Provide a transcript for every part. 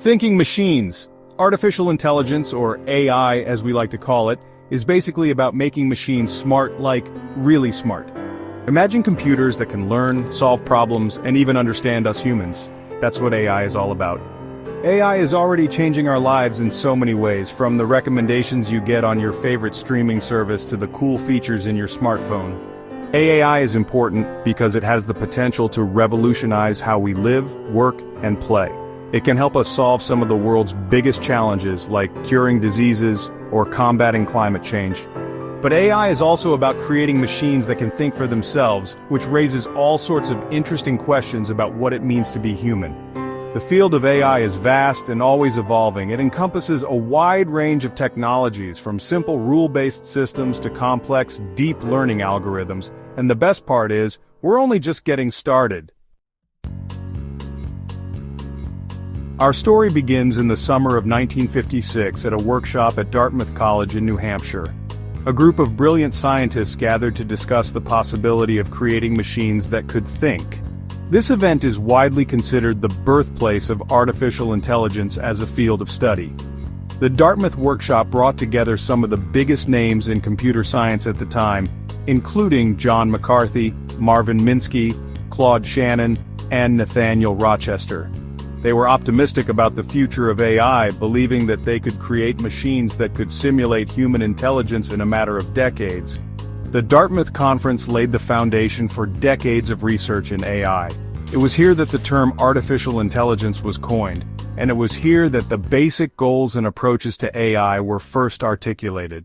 Thinking machines, artificial intelligence, or AI as we like to call it, is basically about making machines smart, like really smart. Imagine computers that can learn, solve problems, and even understand us humans. That's what AI is all about. AI is already changing our lives in so many ways, from the recommendations you get on your favorite streaming service to the cool features in your smartphone. AI is important because it has the potential to revolutionize how we live, work, and play. It can help us solve some of the world's biggest challenges, like curing diseases or combating climate change. But AI is also about creating machines that can think for themselves, which raises all sorts of interesting questions about what it means to be human. The field of AI is vast and always evolving. It encompasses a wide range of technologies, from simple rule-based systems to complex, deep learning algorithms. And the best part is, we're only just getting started. Our story begins in the summer of 1956 at a workshop at Dartmouth College in New Hampshire. A group of brilliant scientists gathered to discuss the possibility of creating machines that could think. This event is widely considered the birthplace of artificial intelligence as a field of study. The Dartmouth workshop brought together some of the biggest names in computer science at the time, including John McCarthy, Marvin Minsky, Claude Shannon, and Nathaniel Rochester. They were optimistic about the future of AI, believing that they could create machines that could simulate human intelligence in a matter of decades. The Dartmouth Conference laid the foundation for decades of research in AI. It was here that the term artificial intelligence was coined, and it was here that the basic goals and approaches to AI were first articulated.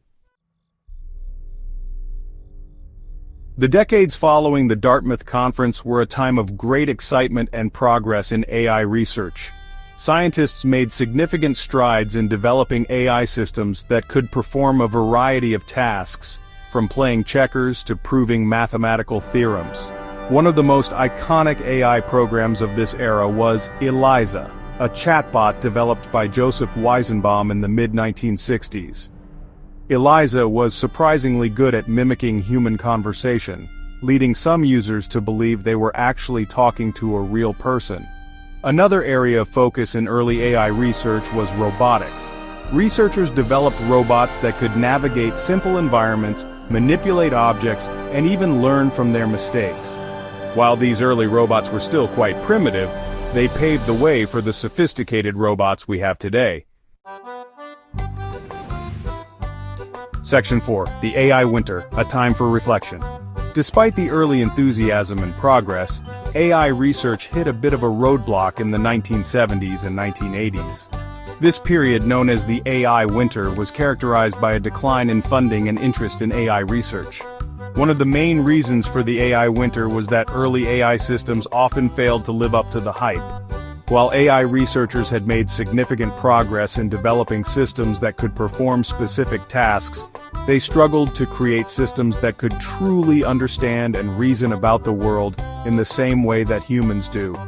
The decades following the Dartmouth Conference were a time of great excitement and progress in AI research. Scientists made significant strides in developing AI systems that could perform a variety of tasks, from playing checkers to proving mathematical theorems. One of the most iconic AI programs of this era was ELIZA, a chatbot developed by Joseph Weizenbaum in the mid-1960s. ELIZA was surprisingly good at mimicking human conversation, leading some users to believe they were actually talking to a real person. Another area of focus in early AI research was robotics. Researchers developed robots that could navigate simple environments, manipulate objects, and even learn from their mistakes. While these early robots were still quite primitive, they paved the way for the sophisticated robots we have today. Section 4. The AI Winter, a time for reflection. Despite the early enthusiasm and progress, AI research hit a bit of a roadblock in the 1970s and 1980s. This period, known as the AI Winter, was characterized by a decline in funding and interest in AI research. One of the main reasons for the AI Winter was that early AI systems often failed to live up to the hype. While AI researchers had made significant progress in developing systems that could perform specific tasks, they struggled to create systems that could truly understand and reason about the world in the same way that humans do.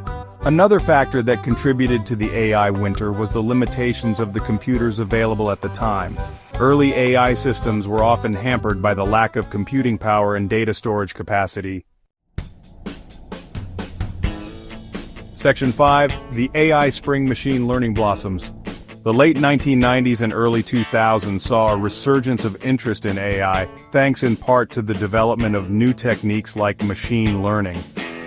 Another factor that contributed to the AI Winter was the limitations of the computers available at the time. Early AI systems were often hampered by the lack of computing power and data storage capacity. Section 5. The AI Spring Machine Learning Blossoms. The late 1990s and early 2000s saw a resurgence of interest in AI, thanks in part to the development of new techniques like machine learning.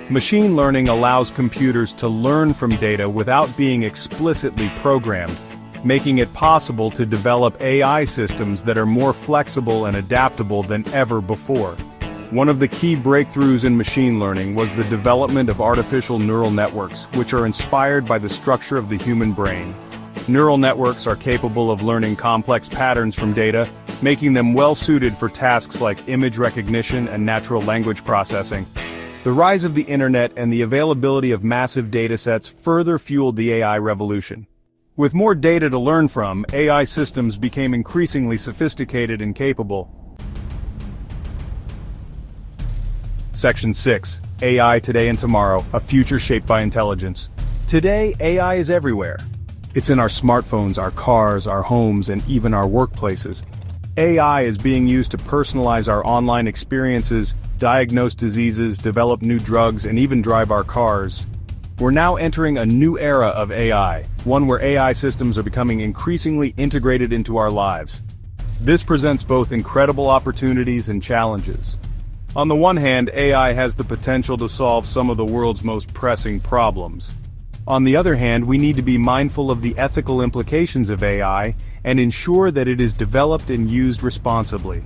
Machine learning allows computers to learn from data without being explicitly programmed, making it possible to develop AI systems that are more flexible and adaptable than ever before. One of the key breakthroughs in machine learning was the development of artificial neural networks, which are inspired by the structure of the human brain. Neural networks are capable of learning complex patterns from data, making them well-suited for tasks like image recognition and natural language processing. The rise of the internet and the availability of massive datasets further fueled the AI revolution. With more data to learn from, AI systems became increasingly sophisticated and capable. Section 6. AI Today and Tomorrow, a future shaped by intelligence. Today, AI is everywhere. It's in our smartphones, our cars, our homes, and even our workplaces. AI is being used to personalize our online experiences, diagnose diseases, develop new drugs, and even drive our cars. We're now entering a new era of AI, one where AI systems are becoming increasingly integrated into our lives. This presents both incredible opportunities and challenges. On the one hand, AI has the potential to solve some of the world's most pressing problems. On the other hand, we need to be mindful of the ethical implications of AI and ensure that it is developed and used responsibly.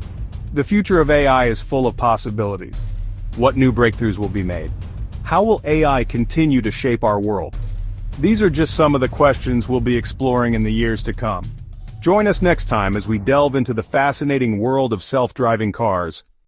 The future of AI is full of possibilities. What new breakthroughs will be made? How will AI continue to shape our world? These are just some of the questions we'll be exploring in the years to come. Join us next time as we delve into the fascinating world of self-driving cars.